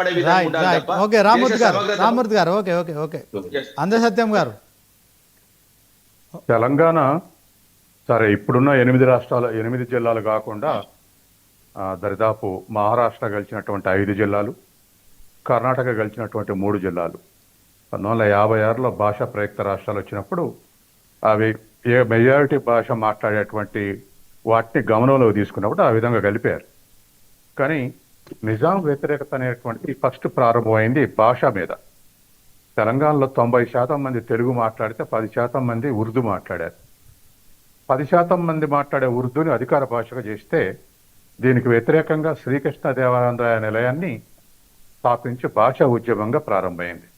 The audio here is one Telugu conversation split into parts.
పడే విధంగా రైట్ ఉండాలి రైట్ తప్ప ఓకే దేశ సమగ్రత. రామూర్తి గారు ఓకే ఓకే ఓకే అందసత్యం గారు. తెలంగాణ సరే ఇప్పుడున్న 8 రాష్ట్రాలు 8 జిల్లాలు కాకుండా దరిదాపు మహారాష్ట్ర గెలిచినటువంటి 5 జిల్లాలు, కర్ణాటక గెలిచినటువంటి 3 జిల్లాలు, 1956లో భాషా ప్రయుక్త రాష్ట్రాలు వచ్చినప్పుడు అవి ఏ మెజారిటీ భాష మాట్లాడేటువంటి వాటిని గమనంలోకి తీసుకున్నప్పుడు ఆ విధంగా కలిపారు. కానీ నిజాం వ్యతిరేకత అనేటువంటిది ఫస్ట్ ప్రారంభమైంది భాష మీద. తెలంగాణలో 90% మంది తెలుగు మాట్లాడితే 10% మంది ఉర్దూ మాట్లాడారు. 10% మంది మాట్లాడే ఉర్దూని అధికార భాషగా చేస్తే దీనికి వ్యతిరేకంగా శ్రీకృష్ణదేవరాయ నిలయాన్ని స్థాపించి భాషా ఉద్యమంగా ప్రారంభమైంది.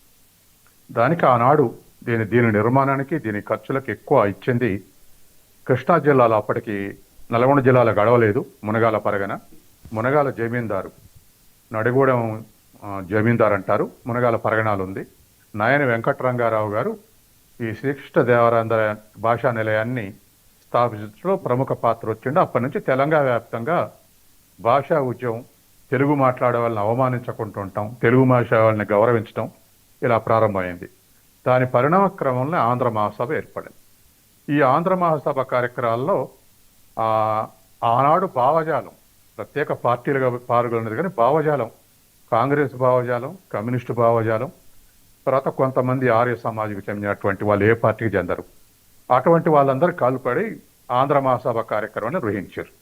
దానికి ఆనాడు దీని నిర్మాణానికి దీని ఖర్చులకు ఎక్కువ ఇచ్చింది కృష్ణా జిల్లాలో, అప్పటికి నల్గొండ జిల్లాలో గడవలేదు, మునగాల పరగన. మునగాల జమీందారు, నడిగూడెం జమీందారు అంటారు, మునగాల పరగణాలు ఉంది. నాయని వెంకటరంగారావు గారు ఈ శ్రీకృష్ణదేవరాయ భాషా నిలయాన్ని స్థాపించడంలో ప్రముఖ పాత్ర వచ్చిండు. అప్పటి నుంచి తెలంగాణ వ్యాప్తంగా భాషా ఉద్యమం, తెలుగు మాట్లాడే వాళ్ళని అవమానించకుండా ఉంటాం, తెలుగు భాష వాళ్ళని గౌరవించడం ఇలా ప్రారంభమైంది. దాని పరిణామ క్రమంలో ఆంధ్ర మహాసభ ఏర్పడింది. ఈ ఆంధ్ర మహాసభ కార్యక్రమాల్లో ఆనాడు భావజాలం, ప్రత్యేక పార్టీలుగా పాల్గొన్నది కానీ భావజాలం, కాంగ్రెస్ భావజాలం, కమ్యూనిస్టు భావజాలం, తర్వాత కొంతమంది ఆర్య సమాజకు చెందినటువంటి వాళ్ళు ఏ పార్టీకి చెందరు, అటువంటి వాళ్ళందరూ కాలుపడి ఆంధ్ర మహాసభ కార్యక్రమాన్ని నిర్వహించారు.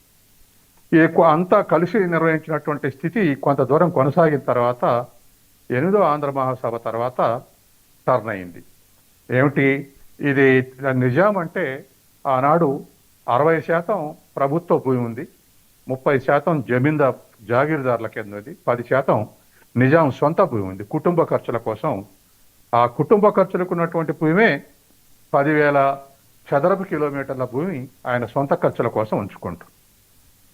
అంతా కలిసి నిర్వహించినటువంటి స్థితి కొంత దూరం కొనసాగిన తర్వాత 8వ ఆంధ్ర మహాసభ తర్వాత టర్న్ అయింది. ఏమిటి ఇది? నిజాం అంటే ఆనాడు 60% ప్రభుత్వ భూమి ఉంది, 30% జాగీర్దారుల కింద ఉంది, 10% నిజాం సొంత భూమి ఉంది. కుటుంబ ఖర్చుల కోసం ఆ కుటుంబ ఖర్చులకు ఉన్నటువంటి భూమే 10,000 చదరపు కిలోమీటర్ల భూమి ఆయన సొంత ఖర్చుల కోసం ఉంచుకుంటారు.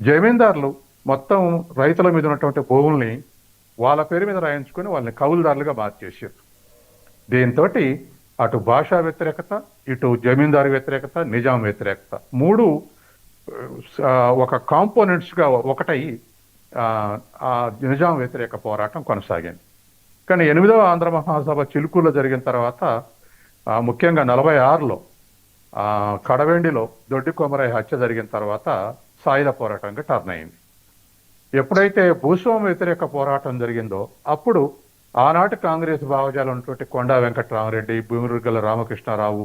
జమీందారులు మొత్తం రైతుల మీద ఉన్నటువంటి భూముల్ని వాళ్ళ పేరు మీద రాయించుకొని వాళ్ళని కౌలుదారులుగా మార్చేసారు. దీంతో అటు భాషా వ్యతిరేకత, ఇటు జమీందారు వ్యతిరేకత, నిజాం వ్యతిరేకత మూడు ఒక కాంపోనెంట్స్గా ఒకటై ఆ నిజాం వ్యతిరేక పోరాటం కొనసాగింది. కానీ 8వ ఆంధ్ర మహాసభ చిలుకూరులో జరిగిన తర్వాత, ముఖ్యంగా 46లో కడవెండిలో దొడ్డి కొమరయ్య హత్య జరిగిన తర్వాత సాయుధ పోరాటంగా టర్న్ అయింది. ఎప్పుడైతే భూస్వామ్య వ్యతిరేక పోరాటం జరిగిందో అప్పుడు ఆనాటి కాంగ్రెస్ భావజాలం ఉన్నటువంటి కొండా వెంకటరామరెడ్డి, భూమిరుగల రామకృష్ణారావు,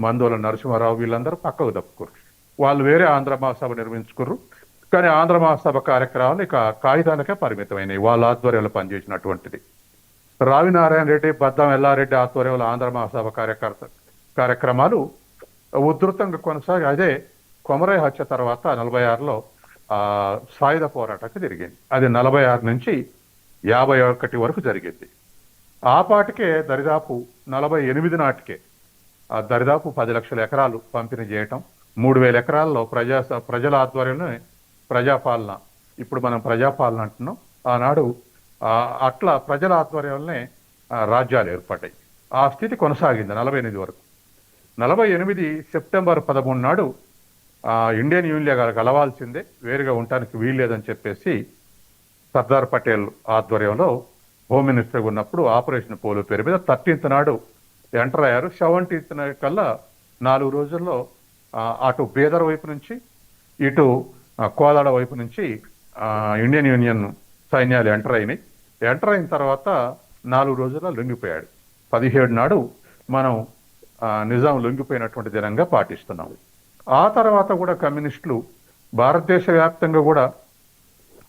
మందోల నరసింహారావు వీళ్ళందరూ పక్కకు తప్పుకోరు. వాళ్ళు వేరే ఆంధ్ర మహాసభ నిర్మించుకుర్రు. కానీ ఆంధ్ర మహాసభ కార్యక్రమాలు ఇక కాగితాలకే పరిమితమైనవి, వాళ్ళ ఆధ్వర్యంలో పనిచేసినటువంటిది. రావినారాయణ రెడ్డి, బద్దం ఎల్లారెడ్డి ఆధ్వర్యంలో ఆంధ్ర మహాసభ కార్యక్రమాలు ఉధృతంగా కొనసాగి అదే కొమరయ్య హత్య తర్వాత 46లో సాయుధ పోరాటానికి జరిగింది. అది 46 నుంచి 51 వరకు జరిగింది. ఆ పాటికే దరిదాపు 48 నాటికే దరిదాపు 10 లక్షల ఎకరాలు పంపిణీ చేయటం, 3,000 ఎకరాల్లో ప్రజల ఆధ్వర్యంలో ప్రజాపాలన, ఇప్పుడు మనం ప్రజాపాలన అంటున్నాం, ఆనాడు అట్లా ప్రజల ఆధ్వర్యంలోనే రాజ్యాలు ఏర్పడ్డాయి. ఆ స్థితి కొనసాగింది 48 వరకు. 48 సెప్టెంబర్ 13 నాడు ఇండియన్ యూనియన్ కలవాల్సిందే, వేరుగా ఉండటానికి వీల్లేదని చెప్పేసి సర్దార్ పటేల్ ఆధ్వర్యంలో హోమ్ మినిస్టర్గా ఉన్నప్పుడు ఆపరేషన్ పోలో పేరు మీద 13th నాడు ఎంటర్ అయ్యారు. 17th కల్లా 4 రోజుల్లో అటు బీదర్ వైపు నుంచి ఇటు కోదాడ వైపు నుంచి ఇండియన్ యూనియన్ సైన్యాలు ఎంటర్ అయినాయి. ఎంటర్ అయిన తర్వాత 4 రోజుల్లో లొంగిపోయాడు. 17 నాడు మనం నిజాం లొంగిపోయినటువంటి దినంగా పాటిస్తున్నాం. ఆ తర్వాత కూడా కమ్యూనిస్టులు భారతదేశ వ్యాప్తంగా కూడా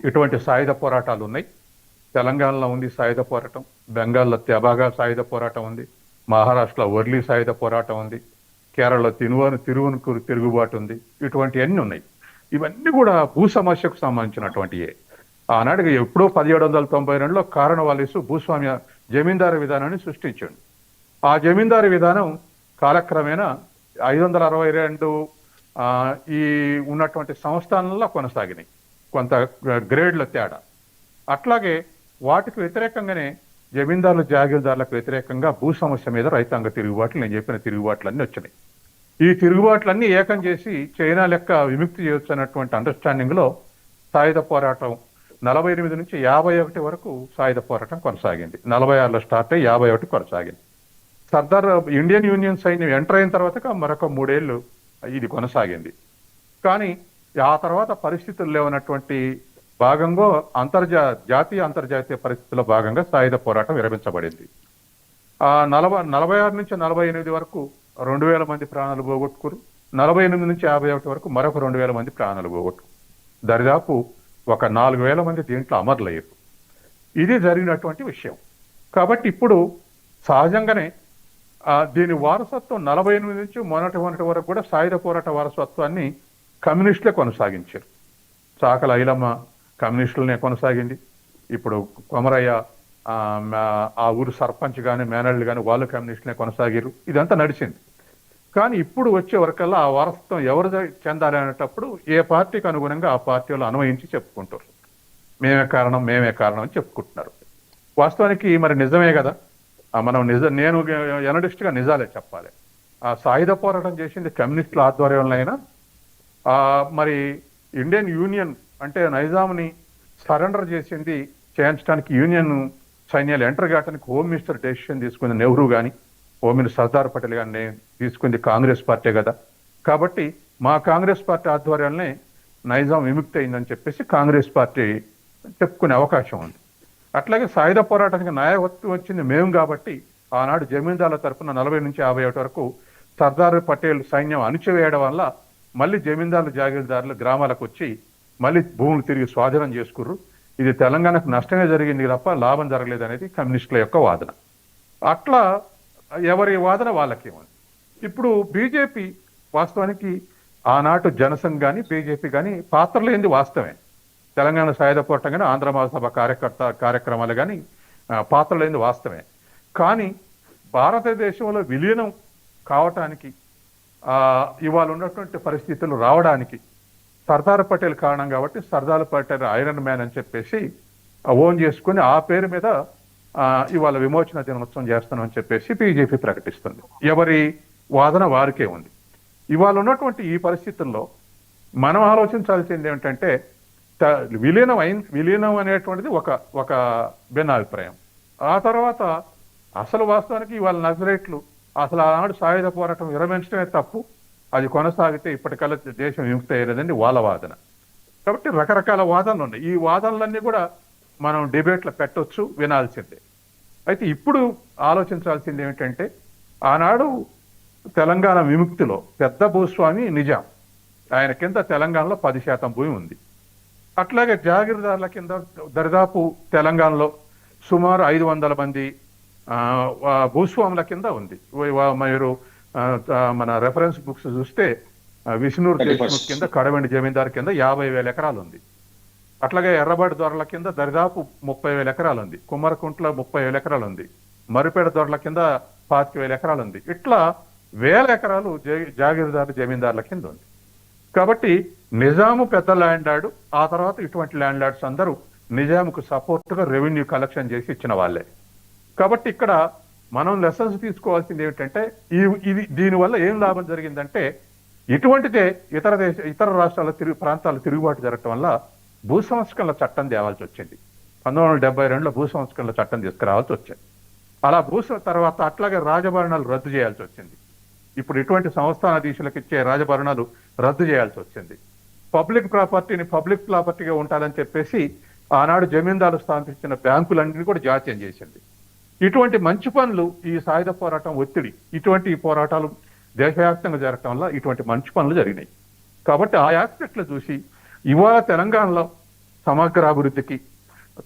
ఇటువంటి సాయుధ పోరాటాలు ఉన్నాయి. తెలంగాణలో ఉంది సాయుధ పోరాటం, బెంగాల్లో తెబాగా సాయుధ పోరాటం ఉంది, మహారాష్ట్రలో వర్లీ సాయుధ పోరాటం ఉంది, కేరళలో తిరువనుకూరు తిరుగుబాటు ఉంది. ఇటువంటివన్నీ ఉన్నాయి. ఇవన్నీ కూడా భూ సమస్యకు సంబంధించినటువంటివే. ఆనాడు ఎప్పుడో 1792లో కారణవాలిసు భూస్వామ్య జమీందారు విధానాన్ని సృష్టించాడు. ఆ జమీందారు విధానం కాలక్రమేణా 562 ఈ ఉన్నటువంటి సంస్థానాల్లో కొనసాగినాయి, కొంత గ్రేడ్ల తేడా. అట్లాగే వాటికి వ్యతిరేకంగానే జమీందారులు జాగీర్దారులకు వ్యతిరేకంగా భూ సమస్య మీద రైతాంగ తిరుగుబాట్లు, నేను చెప్పిన తిరుగుబాట్లన్నీ వచ్చినాయి. ఈ తిరుగుబాట్లన్నీ ఏకం చేసి చైనా లెక్క విముక్తి చేయొచ్చు అన్నటువంటి అండర్స్టాండింగ్లో సాయుధ పోరాటం 48 నుంచి 51 వరకు సాయుధ పోరాటం కొనసాగింది. 46లో స్టార్ట్ అయ్యి 51 కొనసాగింది. సర్దార్ ఇండియన్ యూనియన్ సైన్యం ఎంటర్ అయిన తర్వాత మరొక 3 ఏళ్ళు ఇది కొనసాగింది. కానీ ఆ తర్వాత పరిస్థితులు లేవనటువంటి భాగంగా జాతీయ అంతర్జాతీయ పరిస్థితుల్లో భాగంగా సాయుధ పోరాటం విరమించబడింది. 46 నుంచి 48 వరకు 2000 మంది ప్రాణాలు పోగొట్టుకురు. 48 నుంచి 51 వరకు మరొక 2000 మంది ప్రాణాలు పోగొట్టుకు, దరిదాపు ఒక 4000 మంది దీంట్లో అమరులయ్యారు. ఇది జరిగినటువంటి విషయం. కాబట్టి ఇప్పుడు సహజంగానే దీని వారసత్వం 48 నుంచి మొన్నటి వరకు కూడా సాయుధ పోరాట వారసత్వాన్ని కమ్యూనిస్టులే కొనసాగించారు. చాకల ఐలమ్మ కమ్యూనిస్టులనే కొనసాగింది. ఇప్పుడు కొమరయ్య ఆ ఊరు సర్పంచ్ కానీ మేనళ్ళు కానీ వాళ్ళు కమ్యూనిస్టులనే కొనసాగారు. ఇదంతా నడిచింది. కానీ ఇప్పుడు వచ్చే వరకల్లా ఆ వారసత్వం ఎవరు చెందాలి అనేటప్పుడు ఏ పార్టీకి అనుగుణంగా ఆ పార్టీ వాళ్ళు అన్వయించి చెప్పుకుంటారు. మేమే కారణం అని చెప్పుకుంటున్నారు. వాస్తవానికి మరి నిజమే కదా. మనం నేను ఎనలిస్ట్గా నిజాలే చెప్పాలి. ఆ సాయుధ పోరాటం చేసింది కమ్యూనిస్టుల ఆధ్వర్యంలో అయినా మరి ఇండియన్ యూనియన్ అంటే నైజాంని సరెండర్ చేయించడానికి యూనియన్ సైన్యాలు ఎంటర్ కావడానికి హోమ్ మినిస్టర్ డెసిషన్ తీసుకుంది నెహ్రూ కానీ, హోమ్ మినిస్టర్ సర్దార్ పటేల్ కానీ తీసుకుంది కాంగ్రెస్ పార్టీ కదా. కాబట్టి మా కాంగ్రెస్ పార్టీ ఆధ్వర్యంలోనే నైజాం విముక్తి అయిందని చెప్పేసి కాంగ్రెస్ పార్టీ చెప్పుకునే అవకాశం ఉంది. అట్లాగే సాయుధ పోరాటానికి నాయకత్వం వచ్చింది మేము కాబట్టి ఆనాడు జమీందారుల తరఫున 40 నుంచి 51 వరకు సర్దార్ పటేల్ సైన్యం అణిచివేయడం వల్ల మళ్ళీ జమీందారులు జాగీర్దారులు గ్రామాలకు వచ్చి మళ్ళీ భూములు తిరిగి స్వాధీనం చేసుకుర్రు. ఇది తెలంగాణకు నష్టమే జరిగింది తప్ప లాభం జరగలేదు అనేది కమ్యూనిస్టుల యొక్క వాదన. అట్లా ఎవరి వాదన వాళ్ళకి ఉంది. ఇప్పుడు బీజేపీ వాస్తవానికి ఆనాటి జనసంఘ్ కానీ బీజేపీ కానీ పాత్ర లేనిది వాస్తవమే. తెలంగాణ సాయుధ పోరాటం కానీ ఆంధ్ర మహాసభ కార్యక్రమాలు కానీ పాత్ర లేనిది వాస్తవమే. కానీ భారతదేశంలో విలీనం కావటానికి ఇవాళ ఉన్నటువంటి పరిస్థితులు రావడానికి సర్దార్ పటేల్ కారణం కాబట్టి సర్దార్ పటేల్ ఐరన్ మ్యాన్ అని చెప్పేసి ఓన్ చేసుకుని ఆ పేరు మీద ఇవాళ విమోచన దినోత్సవం చేస్తామని చెప్పేసి బీజేపీ ప్రకటిస్తుంది. ఎవరి వాదన వారికే ఉంది. ఇవాళ ఉన్నటువంటి ఈ పరిస్థితుల్లో మనం ఆలోచించాల్సింది ఏమిటంటే విలీనం అనేటువంటిది ఒక భిన్నాభిప్రాయం. ఆ తర్వాత అసలు వాస్తవానికి ఇవాళ నక్సలైట్లు అసలు ఆనాడు సాయుధ పోరాటం విరమించడమే తప్పు, అది కొనసాగితే ఇప్పటికల్లా దేశం విముక్తి అయ్యేదని వాళ్ళ వాదన. కాబట్టి రకరకాల వాదనలు ఉన్నాయి. ఈ వాదనలన్నీ కూడా మనం డిబేట్లో పెట్టొచ్చు, వినాల్సిందే. అయితే ఇప్పుడు ఆలోచించాల్సింది ఏమిటంటే ఆనాడు తెలంగాణ విముక్తిలో పెద్ద భూస్వామి నిజాం, ఆయన కింద తెలంగాణలో 10% భూమి ఉంది. అట్లాగే జాగీర్దారుల కింద దరిదాపు తెలంగాణలో సుమారు 500 మంది భూస్వాముల కింద ఉంది. మీరు మన రెఫరెన్స్ బుక్స్ చూస్తే విష్ణూర్ దేశ్ముఖ్ కింద కడవెండి జమీందారు కింద 50,000 ఎకరాలు ఉంది. అట్లాగే ఎర్రబాటి దొరల కింద దరిదాపు 30,000 ఎకరాలు ఉంది. కుమ్మరకుంట్ల 30,000 ఎకరాలు ఉంది. మరిపేట దొరల కింద 25,000 ఎకరాలు ఉంది. ఇట్లా 1000 ఎకరాలు జాగీర్దారు జమీందారుల కింద ఉంది. కాబట్టి నిజాము పెద్ద ల్యాండ్ లార్డ్, ఆ తర్వాత ఇటువంటి ల్యాండ్ లార్డ్స్ అందరూ నిజాముకు సపోర్ట్గా రెవెన్యూ కలెక్షన్ చేసి ఇచ్చిన వాళ్ళే. కాబట్టి ఇక్కడ మనం లెసన్స్ తీసుకోవాల్సింది ఏమిటంటే దీనివల్ల ఏం లాభం జరిగిందంటే ఇటువంటిదే ఇతర రాష్ట్రాల ప్రాంతాల తిరుగుబాటు జరగటం వల్ల భూ సంస్కరణల చట్టం తేవాల్సి వచ్చింది. 1972లో భూ సంస్కరణల చట్టం తీసుకురావాల్సి వచ్చింది. అలా తర్వాత అట్లాగే రాజభరణాలు రద్దు చేయాల్సి వచ్చింది. ఇప్పుడు ఇటువంటి సంస్థానాధీశులకు ఇచ్చే రాజభరణాలు రద్దు చేయాల్సి వచ్చింది. పబ్లిక్ ప్రాపర్టీని పబ్లిక్ ప్రాపర్టీగా ఉండాలని చెప్పేసి ఆనాడు జమీందారులు స్థాపించిన బ్యాంకులన్నింటినీ కూడా జాతీయం చేసింది. ఇటువంటి మంచి పనులు ఈ సాయుధ పోరాటం ఒత్తిడి, ఇటువంటి పోరాటాలు దేశవ్యాప్తంగా జరగటం వల్ల ఇటువంటి మంచి పనులు జరిగినాయి. కాబట్టి ఆ యాస్పెక్ట్లు చూసి ఇవాళ తెలంగాణలో సమగ్ర అభివృద్ధికి,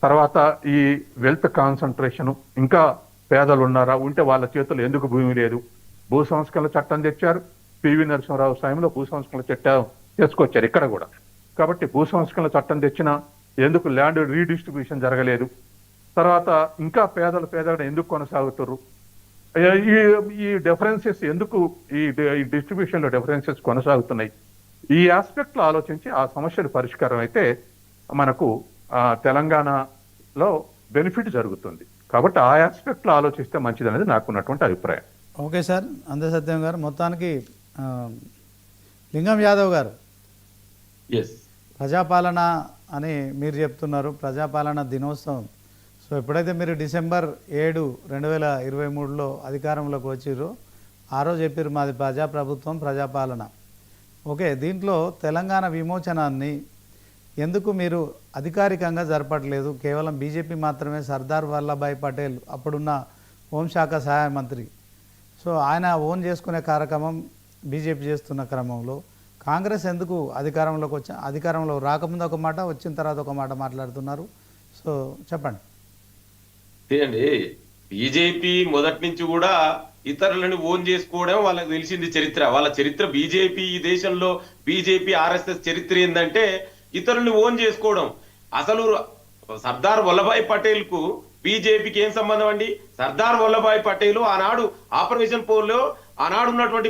తర్వాత ఈ వెల్త్ కాన్సన్ట్రేషన్, ఇంకా పేదలు ఉన్నారా, ఉంటే వాళ్ళ చేతుల్లో ఎందుకు భూమి లేదు, భూ సంస్కరణల చట్టం తెచ్చారు. పివి నరసింహరావు సాయంలో భూ సంస్కరణల చట్టం తీసుకొచ్చారు ఇక్కడ కూడా. కాబట్టి భూ సంస్కరణల చట్టం తెచ్చినా ఎందుకు ల్యాండ్ రీడిస్ట్రిబ్యూషన్ జరగలేదు, తర్వాత ఇంకా పేదలు ఎందుకు కొనసాగుతారు, ఈ డిఫరెన్సెస్ ఎందుకు ఈ డిస్ట్రిబ్యూషన్లో డిఫరెన్సెస్ కొనసాగుతున్నాయి, ఈ ఆస్పెక్ట్లో ఆలోచించి ఆ సమస్యలు పరిష్కారం అయితే మనకు తెలంగాణలో బెనిఫిట్ జరుగుతుంది. కాబట్టి ఆ ఆస్పెక్ట్లో ఆలోచిస్తే మంచిదనేది నాకున్నటువంటి అభిప్రాయం. ఓకే సార్, అందసత్యం గారు. మొత్తానికి లింగం యాదవ్ గారు, ప్రజాపాలన అని మీరు చెప్తున్నారు, ప్రజాపాలన దినోత్సవం. సో ఎప్పుడైతే మీరు డిసెంబర్ 7, 2023లో అధికారంలోకి వచ్చిర్రో ఆ రోజు చెప్పారు మాది ప్రజాప్రభుత్వం, ప్రజాపాలన. ఓకే, దీంట్లో తెలంగాణ విమోచనాన్ని ఎందుకు మీరు అధికారికంగా జరపట్లేదు? కేవలం బీజేపీ మాత్రమే, సర్దార్ వల్లభాయ్ పటేల్ అప్పుడున్న హోంశాఖ సహాయ మంత్రి, సో ఆయన ఓన్ చేసుకునే కార్యక్రమం బీజేపీ చేస్తున్న క్రమంలో కాంగ్రెస్ ఎందుకు అధికారంలో రాకముందు ఒక మాట, వచ్చిన తర్వాత ఒక మాట మాట్లాడుతున్నారు? సో చెప్పండి. అండి, బీజేపీ మొదటి నుంచి కూడా ఇతరులను ఓన్ చేసుకోవడం వాళ్ళకి తెలిసింది చరిత్ర. వాళ్ళ చరిత్ర బీజేపీ, ఈ దేశంలో బీజేపీ ఆర్ఎస్ఎస్ చరిత్ర ఏంటంటే ఇతరుల్ని ఓన్ చేసుకోవడం. అసలు సర్దార్ వల్లభాయ్ పటేల్ కు బీజేపీకి ఏం సంబంధం అండి? సర్దార్ వల్లభాయ్ పటేల్ ఆనాడు ఆపరేషన్ పోలో ఆనాడు ఉన్నటువంటి